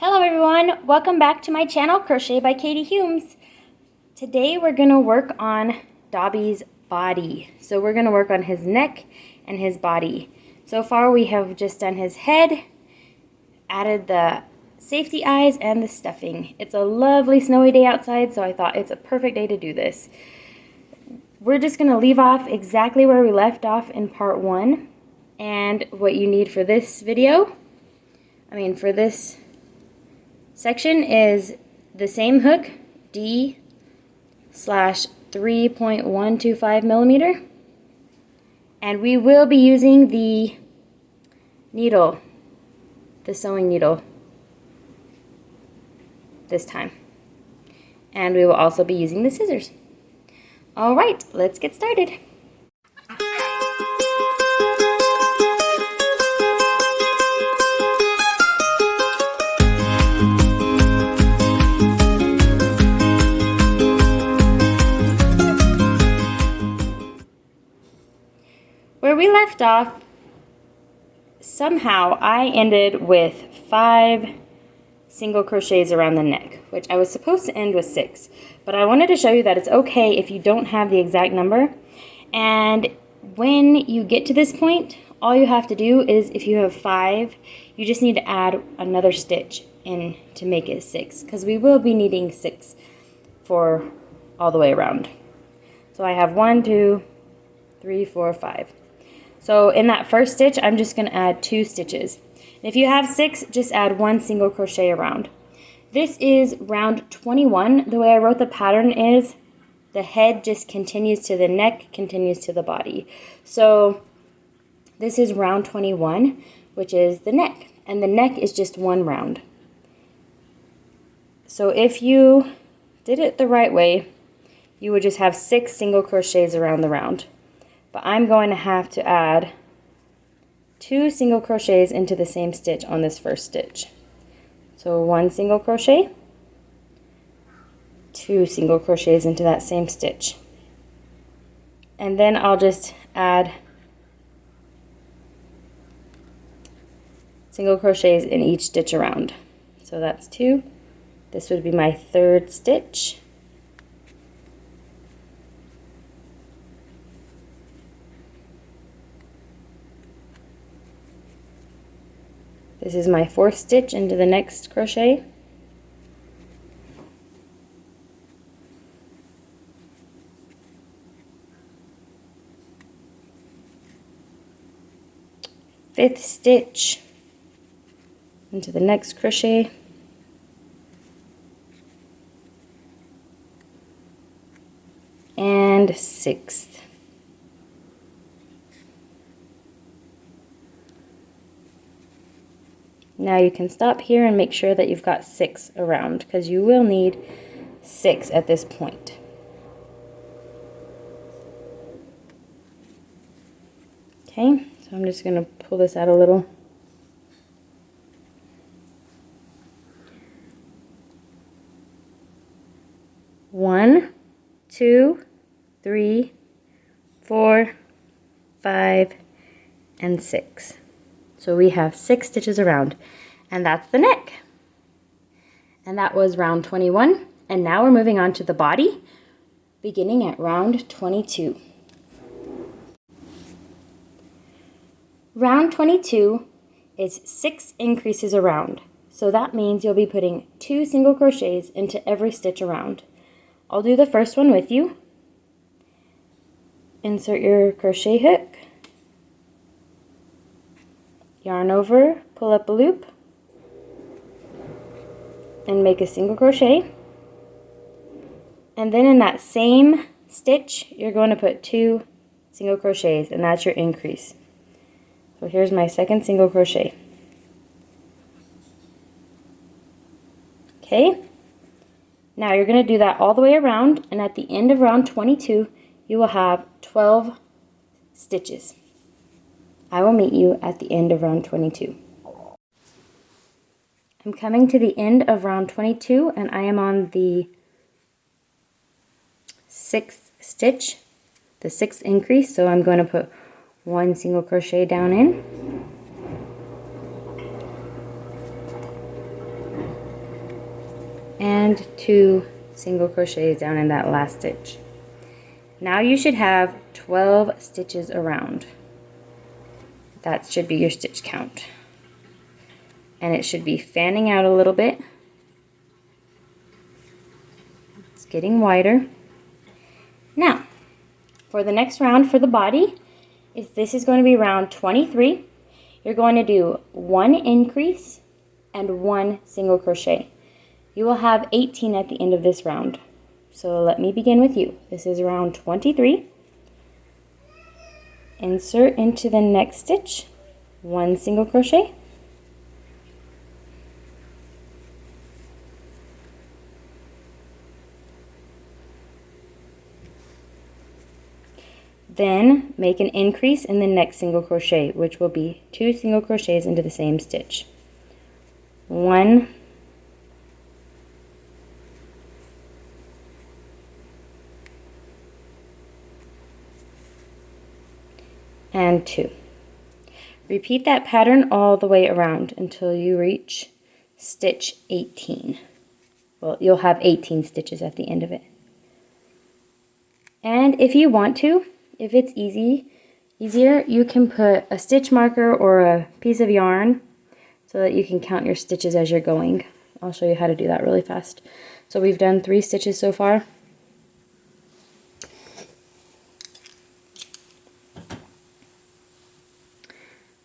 Hello everyone, welcome back to my channel, Crochet by Katie Humes. Today we're going to work on Dobby's body. So we're going to work on his neck and his body. So far we have just done his head, added the safety eyes and the stuffing. It's a lovely snowy day outside, so I thought it's a perfect day to do this. We're just going to leave off exactly where we left off in part 1. And what you need for this for this section is the same hook, D/3.125 millimeter, and we will be using the needle, the sewing needle this time, and we will also be using the scissors. All right, let's get started. Where we left off, somehow I ended with 5 single crochets around the neck, which I was supposed to end with 6. But I wanted to show you that it's okay if you don't have the exact number. And when you get to this point, all you have to do is, if you have 5, you just need to add another stitch in to make it 6, because we will be needing 6 for all the way around. So I have 1, 2, 3, 4, 5. So in that first stitch, I'm just going to add 2 stitches. And if you have 6, just add 1 single crochet around. This is round 21. The way I wrote the pattern is the head just continues to the neck, continues to the body. So this is round 21, which is the neck. And the neck is just 1 round. So if you did it the right way, you would just have 6 single crochets around the round. But I'm going to have to add 2 single crochets into the same stitch on this first stitch. So 1 single crochet, 2 single crochets into that same stitch. And then I'll just add single crochets in each stitch around. So that's 2. This would be my 3rd stitch. This is my 4th stitch into the next crochet. Fifth stitch into the next crochet. And 6th. Now you can stop here and make sure that you've got 6 around, because you will need 6 at this point. Okay, so I'm just going to pull this out a little. One, 2, 3, 4, 5, and 6. So we have 6 stitches around, and that's the neck. And that was round 21, and now we're moving on to the body, beginning at round 22. Round 22 is 6 increases around, so that means you'll be putting 2 single crochets into every stitch around. I'll do the first one with you. Insert your crochet hook. Yarn over, pull up a loop, and make a single crochet. And then in that same stitch, you're going to put 2 single crochets, and that's your increase. So here's my 2nd single crochet. Okay, now you're going to do that all the way around, and at the end of round 22, you will have 12 stitches. I will meet you at the end of round 22. I'm coming to the end of round 22, and I am on the 6th stitch, the 6th increase, so I'm going to put 1 single crochet down in. and 2 single crochets down in that last stitch. Now you should have 12 stitches around. That should be your stitch count. And it should be fanning out a little bit. It's getting wider. Now, for the next round for the body, if this is going to be round 23, you're going to do 1 increase and 1 single crochet. You will have 18 at the end of this round. So let me begin with you. This is round 23. Insert into the next stitch 1 single crochet. Then make an increase in the next single crochet, which will be 2 single crochets into the same stitch. 1 and 2. Repeat that pattern all the way around until you reach stitch 18. Well, you'll have 18 stitches at the end of it. And if you want to, if it's easier, you can put a stitch marker or a piece of yarn so that you can count your stitches as you're going. I'll show you how to do that really fast. So we've done 3 stitches so far.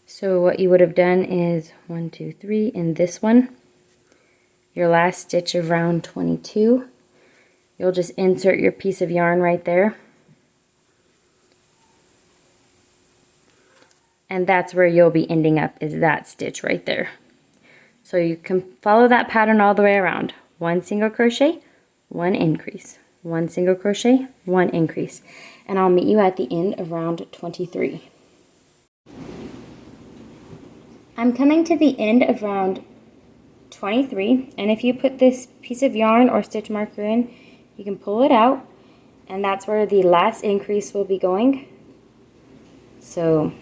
So what you would have done is 1, 2, 3 in this one. Your last stitch of round 22. You'll just insert your piece of yarn right there. And that's where you'll be ending up, is that stitch right there. So you can follow that pattern all the way around. 1 single crochet, 1 increase. 1 single crochet, 1 increase. And I'll meet you at the end of round 23. I'm coming to the end of round 23, and if you put this piece of yarn or stitch marker in, you can pull it out, and that's where the last increase will be going. So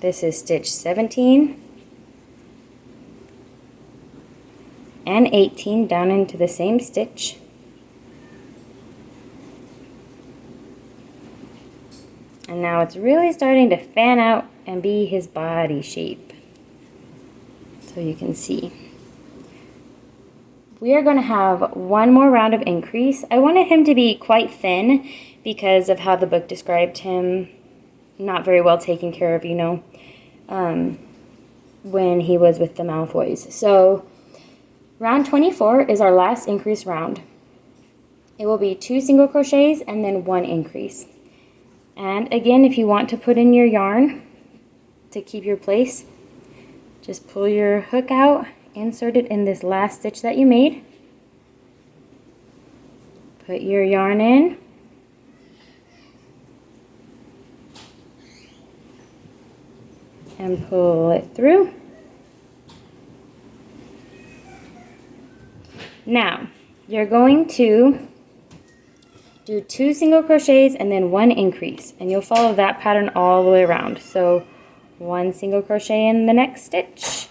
this is stitch 17 and 18 down into the same stitch. And now it's really starting to fan out and be his body shape. So you can see. We are going to have 1 more round of increase. I wanted him to be quite thin because of how the book described him. Not very well taken care of, you know, when he was with the Malfoys. So round 24 is our last increase round. It will be 2 single crochets and then 1 increase. And again, if you want to put in your yarn to keep your place, just pull your hook out, insert it in this last stitch that you made, put your yarn in, and pull it through. Now, you're going to do 2 single crochets and then 1 increase, and you'll follow that pattern all the way around. So 1 single crochet in the next stitch,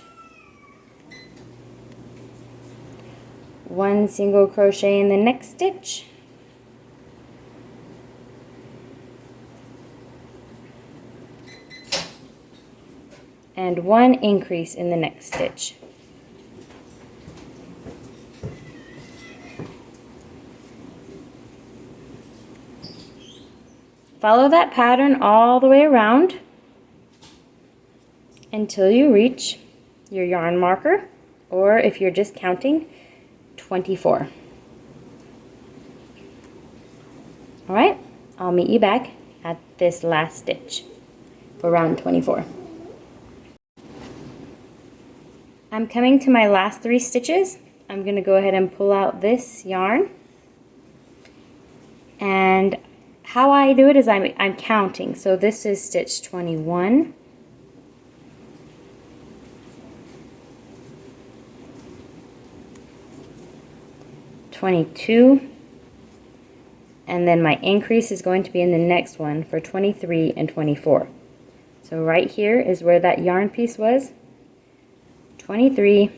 1 single crochet in the next stitch, and 1 increase in the next stitch. Follow that pattern all the way around until you reach your yarn marker, or if you're just counting, 24. All right, I'll meet you back at this last stitch for round 24. I'm coming to my last 3 stitches. I'm going to go ahead and pull out this yarn, and how I do it is I'm counting. So this is stitch 21, 22, and then my increase is going to be in the next one for 23 and 24. So right here is where that yarn piece was, 23,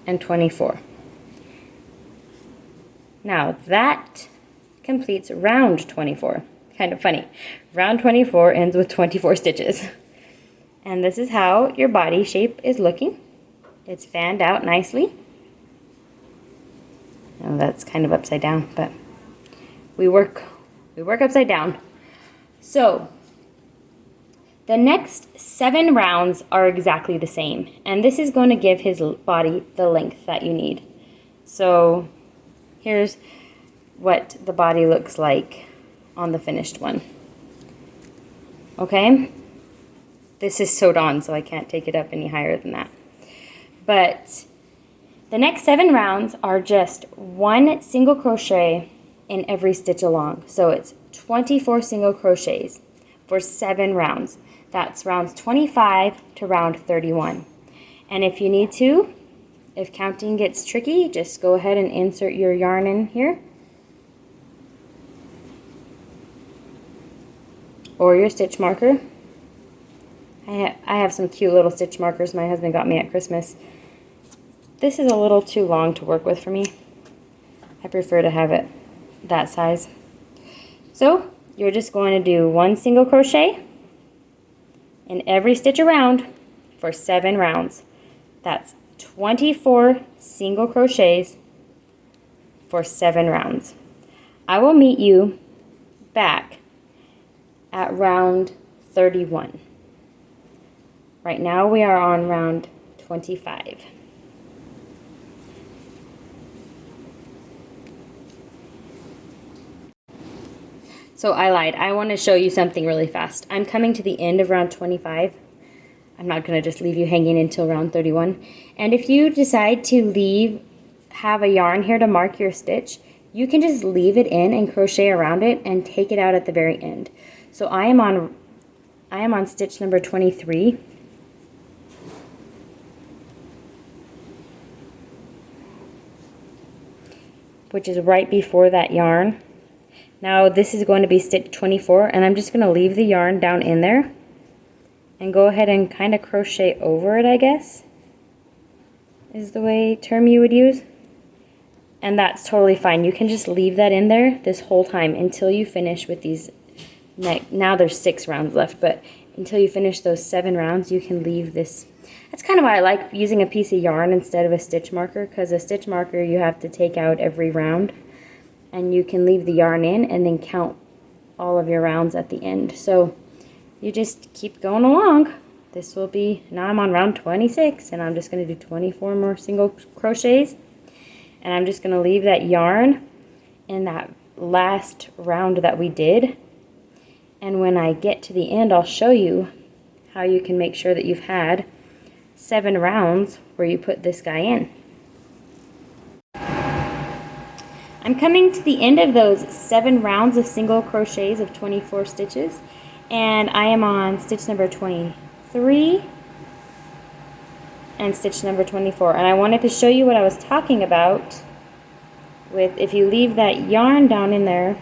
and 24. Now that completes round 24. Kind of funny. Round 24 ends with 24 stitches. And this is how your body shape is looking. It's fanned out nicely. Now that's kind of upside down, but we work upside down. So the next 7 rounds are exactly the same, and this is going to give his body the length that you need. So here's what the body looks like on the finished one. Okay? This is sewed on, so I can't take it up any higher than that. But the next 7 rounds are just 1 single crochet in every stitch along. So it's 24 single crochets for 7 rounds. That's rounds 25 to round 31. And if you need to, if counting gets tricky, just go ahead and insert your yarn in here. Or your stitch marker. I have some cute little stitch markers my husband got me at Christmas. This is a little too long to work with for me. I prefer to have it that size. So you're just going to do 1 single crochet in every stitch around for 7 rounds. That's 24 single crochets for 7 rounds. I will meet you back at round 31. Right now we are on round 25. So I lied. I want to show you something really fast. I'm coming to the end of round 25. I'm not going to just leave you hanging until round 31. And if you decide to have a yarn here to mark your stitch, you can just leave it in and crochet around it and take it out at the very end. So I am on stitch number 23. Which is right before that yarn. Now this is going to be stitch 24, and I'm just going to leave the yarn down in there and go ahead and kind of crochet over it, I guess, is the term you would use. And that's totally fine. You can just leave that in there this whole time until you finish with these now there's 6 rounds left, but until you finish those 7 rounds, you can leave this. That's kind of why I like using a piece of yarn instead of a stitch marker, because a stitch marker you have to take out every round, and you can leave the yarn in and then count all of your rounds at the end. So you just keep going along. This will be, now I'm on round 26, and I'm just going to do 24 more single crochets, and I'm just going to leave that yarn in that last round that we did. And when I get to the end, I'll show you how you can make sure that you've had 7 rounds where you put this guy in. I'm coming to the end of those 7 rounds of single crochets of 24 stitches, and I am on stitch number 23 and stitch number 24. And I wanted to show you what I was talking about with, if you leave that yarn down in there,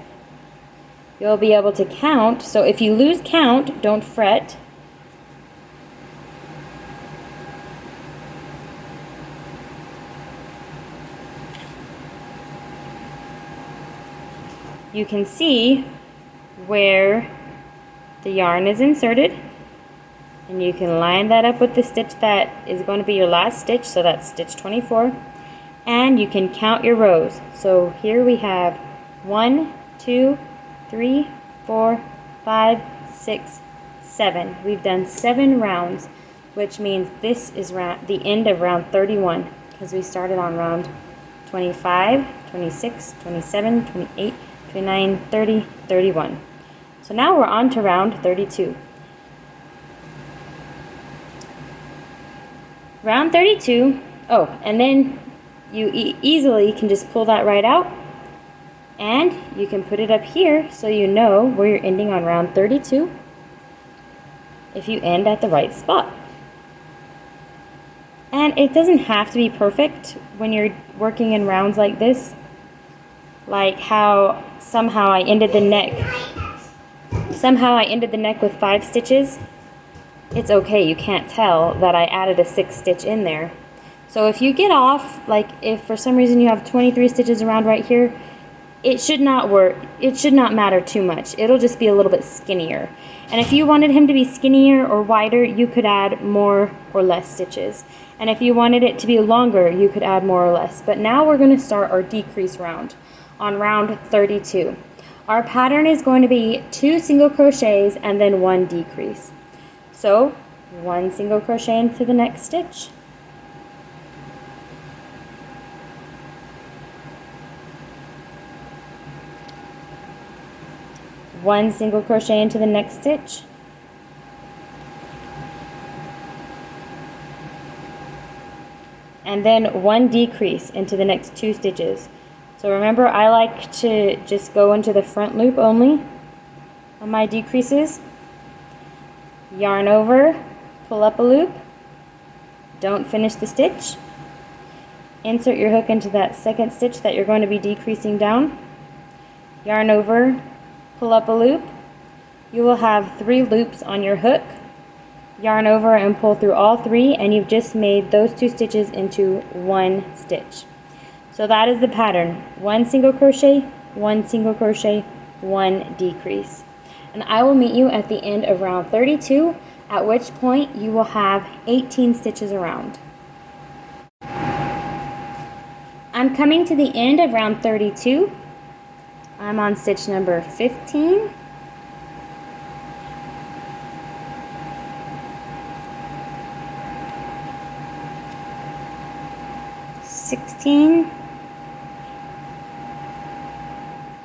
you'll be able to count. So if you lose count, don't fret. You can see where the yarn is inserted, and you can line that up with the stitch that is going to be your last stitch, so that's stitch 24, and you can count your rows. So here we have 1, 2, 3, 4, 5, 6, 7. We've done 7 rounds, which means this is the end of round 31, because we started on round 25, 26, 27, 28, 29, 30, 31. So now we're on to round 32. Round 32, oh, and then you easily can just pull that right out, and you can put it up here so you know where you're ending on round 32 if you end at the right spot. And it doesn't have to be perfect when you're working in rounds like this, like how somehow I ended the neck with 5 stitches. It's okay, you can't tell that I added a 6th stitch in there. So if you get off, like if for some reason you have 23 stitches around right here, it should not work. It should not matter too much. It'll just be a little bit skinnier. And if you wanted him to be skinnier or wider, you could add more or less stitches. And if you wanted it to be longer, you could add more or less. But now we're going to start our decrease round on round 32. Our pattern is going to be 2 single crochets and then 1 decrease. So 1 single crochet into the next stitch. One single crochet into the next stitch. And then 1 decrease into the next 2 stitches. So remember, I like to just go into the front loop only on my decreases. Yarn over, pull up a loop, don't finish the stitch. Insert your hook into that second stitch that you're going to be decreasing down. Yarn over, pull up a loop. You will have 3 loops on your hook. Yarn over and pull through all 3, and you've just made those 2 stitches into 1 stitch. So that is the pattern. 1 single crochet, 1 single crochet, 1 decrease. And I will meet you at the end of round 32, at which point you will have 18 stitches around. I'm coming to the end of round 32. I'm on stitch number 15. 16.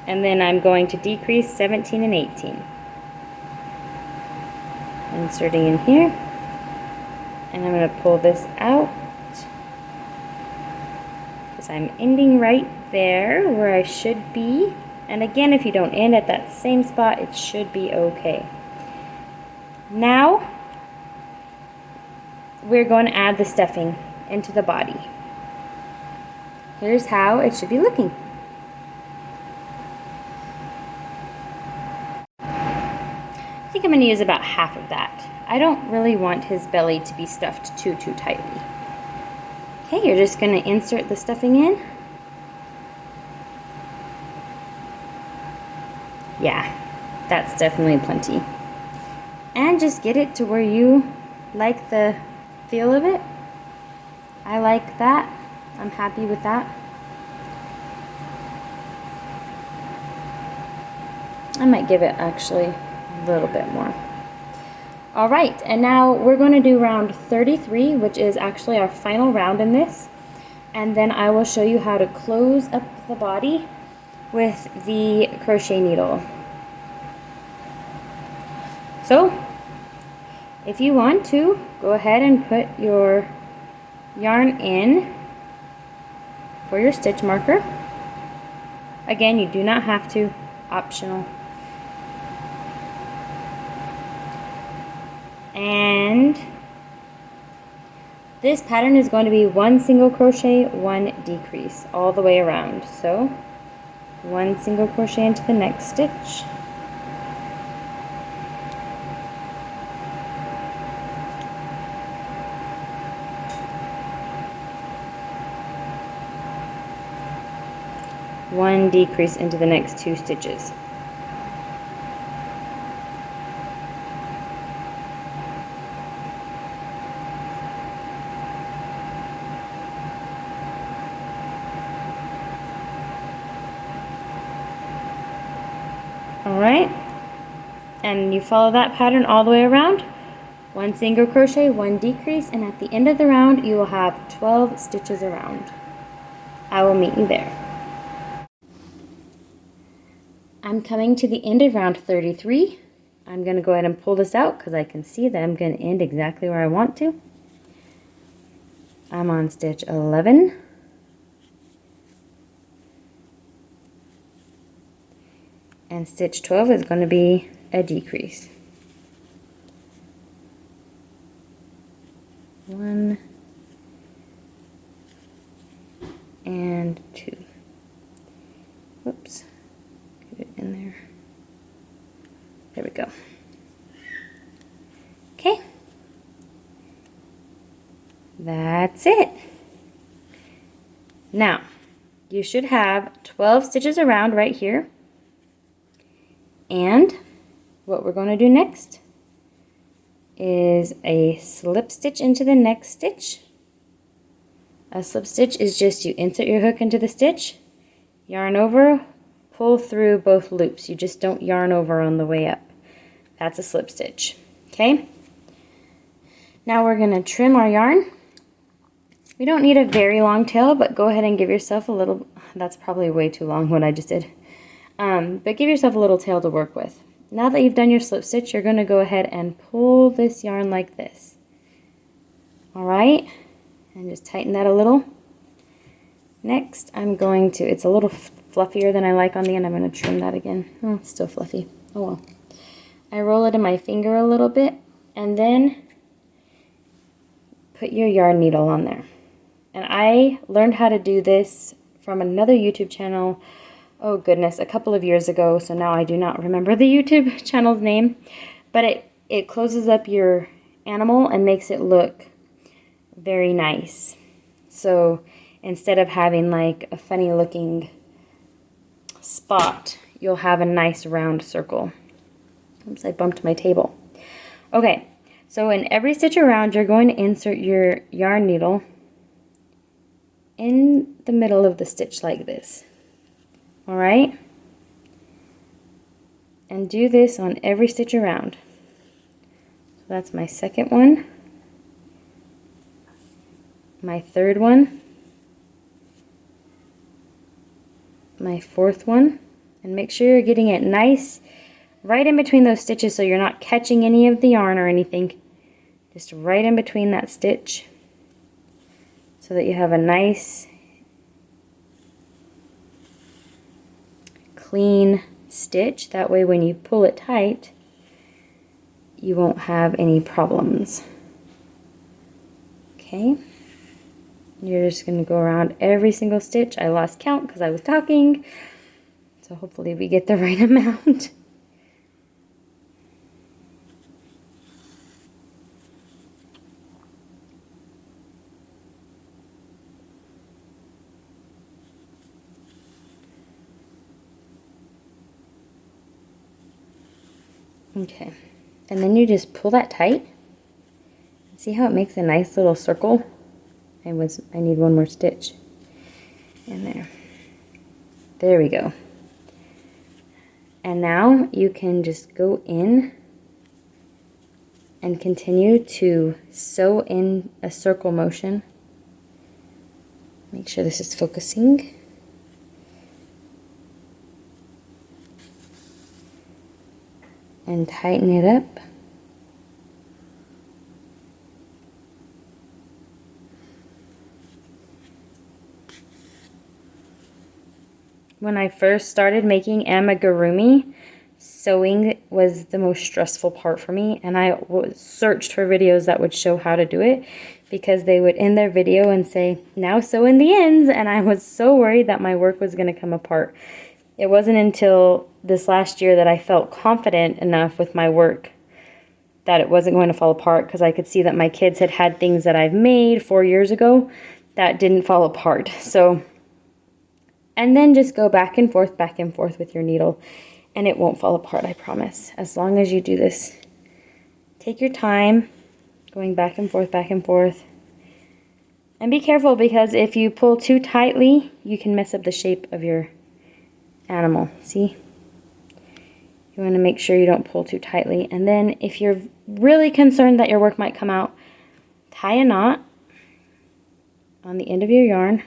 And then I'm going to decrease 17 and 18. Inserting in here. And I'm going to pull this out because I'm ending right there where I should be. And again, if you don't end at that same spot, it should be okay. Now, we're going to add the stuffing into the body. Here's how it should be looking. I think I'm going to use about half of that. I don't really want his belly to be stuffed too tightly. Okay, you're just going to insert the stuffing in. Yeah, that's definitely plenty. And just get it to where you like the feel of it. I like that. I'm happy with that. I might give it actually a little bit more. All right, and now we're going to do round 33, which is actually our final round in this. And then I will show you how to close up the body with the crochet needle. So, if you want to, go ahead and put your yarn in for your stitch marker. Again, you do not have to, optional. And this pattern is going to be 1 single crochet, 1 decrease all the way around. So 1 single crochet into the next stitch. One decrease into the next 2 stitches. Alright, and you follow that pattern all the way around. 1 single crochet, 1 decrease, and at the end of the round you will have 12 stitches around. I will meet you there. I'm coming to the end of round 33. I'm going to go ahead and pull this out because I can see that I'm going to end exactly where I want to. I'm on stitch 11. And stitch 12 is going to be a decrease. 1 and 2. Whoops. Get it in there. There we go. Okay. That's it. Now, you should have 12 stitches around right here. And what we're going to do next is a slip stitch into the next stitch. A slip stitch is just you insert your hook into the stitch, yarn over, pull through both loops. You just don't yarn over on the way up. That's a slip stitch. Okay? Now we're going to trim our yarn. We don't need a very long tail, but go ahead and give yourself a little, that's probably way too long what I just did. But give yourself a little tail to work with. Now that you've done your slip stitch, you're going to go ahead and pull this yarn like this. Alright? And just tighten that a little. Next, I'm going to, it's a little fluffier than I like on the end. I'm going to trim that again. Oh, it's still fluffy. Oh well. I roll it in my finger a little bit, and then put your yarn needle on there. And I learned how to do this from another YouTube channel, oh goodness, a couple of years ago, so now I do not remember the YouTube channel's name, but it closes up your animal and makes it look very nice. So instead of having like a funny looking spot, you'll have a nice round circle. Oops, I bumped my table. Okay, so in every stitch around, you're going to insert your yarn needle in the middle of the stitch like this. All right? And do this on every stitch around. So that's my second one, my third one, my fourth one, and make sure you're getting it nice right in between those stitches so you're not catching any of the yarn or anything. Just right in between that stitch so that you have a nice clean stitch. That way when you pull it tight, you won't have any problems. Okay, you're just going to go around every single stitch. I lost count because I was talking, so hopefully we get the right amount. Okay, and then you just pull that tight. See how it makes a nice little circle? I need one more stitch in there. There we go. And now you can just go in and continue to sew in a circle motion. Make sure this is focusing. And tighten it up. When I first started making amigurumi, sewing was the most stressful part for me, and I searched for videos that would show how to do it, because they would end their video and say, now sew in the ends, and I was so worried that my work was going to come apart. It wasn't until this last year that I felt confident enough with my work that it wasn't going to fall apart, because I could see that my kids had had things that I've made 4 years ago that didn't fall apart. So, and then just go back and forth with your needle, and it won't fall apart, I promise. As long as you do this. Take your time, going back and forth. And be careful, because if you pull too tightly, you can mess up the shape of your animal. See? You want to make sure you don't pull too tightly. And then if you're really concerned that your work might come out, tie a knot on the end of your yarn.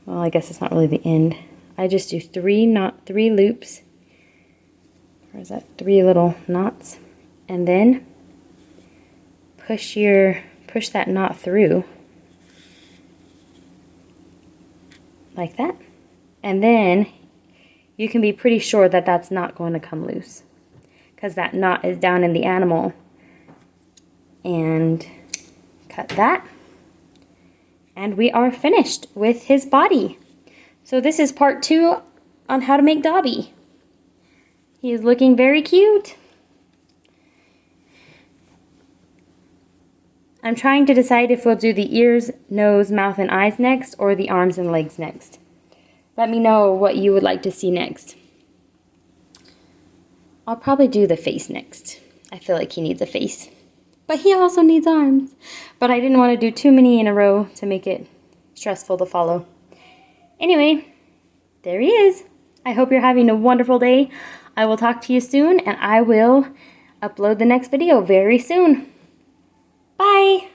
Well, I guess it's not really the end. I just do three loops. Or is that 3 little knots? And then push that knot through like that. And then you can be pretty sure that that's not going to come loose, because that knot is down in the animal. And cut that. And we are finished with his body. So this is part 2 on how to make Dobby. He is looking very cute. I'm trying to decide if we'll do the ears, nose, mouth, and eyes next, or the arms and legs next. Let me know what you would like to see next. I'll probably do the face next. I feel like he needs a face. But he also needs arms. But I didn't want to do too many in a row to make it stressful to follow. Anyway, there he is. I hope you're having a wonderful day. I will talk to you soon, and I will upload the next video very soon. Bye!